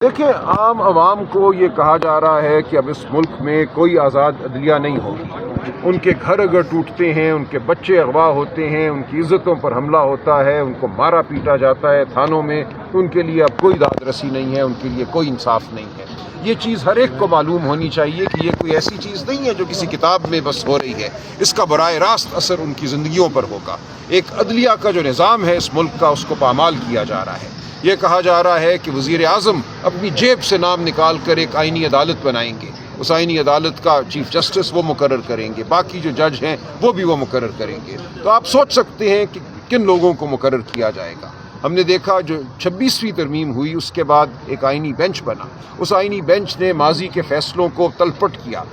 دیکھیں، عام عوام کو یہ کہا جا رہا ہے کہ اب اس ملک میں کوئی آزاد عدلیہ نہیں ہوگی۔ ان کے گھر اگر ٹوٹتے ہیں، ان کے بچے اغوا ہوتے ہیں، ان کی عزتوں پر حملہ ہوتا ہے، ان کو مارا پیٹا جاتا ہے تھانوں میں، تو ان کے لیے اب کوئی داد رسی نہیں ہے، ان کے لیے کوئی انصاف نہیں ہے۔ یہ چیز ہر ایک کو معلوم ہونی چاہیے کہ یہ کوئی ایسی چیز نہیں ہے جو کسی کتاب میں بس ہو رہی ہے، اس کا براہ راست اثر ان کی زندگیوں پر ہوگا۔ ایک عدلیہ کا جو نظام ہے اس ملک کا، اس کو پامال کیا جا رہا ہے۔ یہ کہا جا رہا ہے کہ وزیر اعظم اپنی جیب سے نام نکال کر ایک آئینی عدالت بنائیں گے، اس آئینی عدالت کا چیف جسٹس وہ مقرر کریں گے، باقی جو جج ہیں وہ بھی وہ مقرر کریں گے۔ تو آپ سوچ سکتے ہیں کہ کن لوگوں کو مقرر کیا جائے گا۔ ہم نے دیکھا جو 26ویں ترمیم ہوئی اس کے بعد ایک آئینی بینچ بنا، اس آئینی بینچ نے ماضی کے فیصلوں کو تلپٹ کیا۔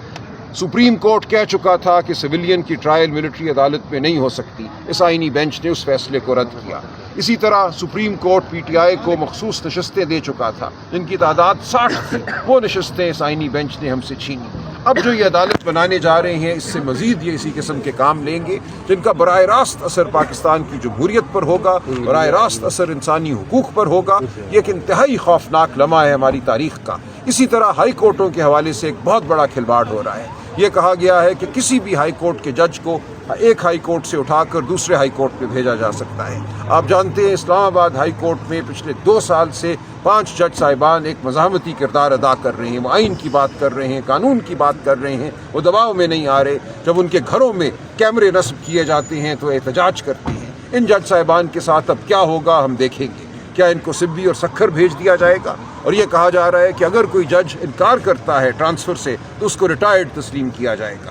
سپریم کورٹ کہہ چکا تھا کہ سویلین کی ٹرائل ملٹری عدالت میں نہیں ہو سکتی، اس آئینی بینچ نے اس فیصلے کو رد کیا۔ اسی طرح supreme court P T I کو مخصوص نشستیں دے چکا تھا جن کی تعداد 60 تھی، وہ نشستیں اس آئینی بینچ نے ہم سے چھینی۔ اب جو یہ عدالت بنانے جا رہے ہیں، اس سے مزید یہ اسی قسم کے کام لیں گے جن کا براہ راست اثر پاکستان کی جمہوریت پر ہوگا، براہ راست اثر انسانی حقوق پر ہوگا۔ یہ ایک انتہائی خوفناک لمحہ ہے ہماری تاریخ کا۔ اسی طرح ہائی کورٹوں کے حوالے سے ایک بہت بڑا کھلواڑ ہو رہا ہے۔ یہ کہا گیا ہے کہ کسی بھی ہائی کورٹ کے جج کو ایک ہائی کورٹ سے اٹھا کر دوسرے ہائی کورٹ پہ بھیجا جا سکتا ہے۔ آپ جانتے ہیں اسلام آباد ہائی کورٹ میں پچھلے 2 سال سے 5 جج صاحبان ایک مزاحمتی کردار ادا کر رہے ہیں، وہ آئین کی بات کر رہے ہیں، قانون کی بات کر رہے ہیں، وہ دباؤ میں نہیں آ رہے۔ جب ان کے گھروں میں کیمرے نصب کیے جاتے ہیں تو احتجاج کرتے ہیں۔ ان جج صاحبان کے ساتھ اب کیا ہوگا ہم دیکھیں گے۔ کیا ان کو سبی اور سکھر بھیج دیا جائے گا؟ اور یہ کہا جا رہا ہے کہ اگر کوئی جج انکار کرتا ہے ٹرانسفر سے تو اس کو ریٹائرڈ تسلیم کیا جائے گا۔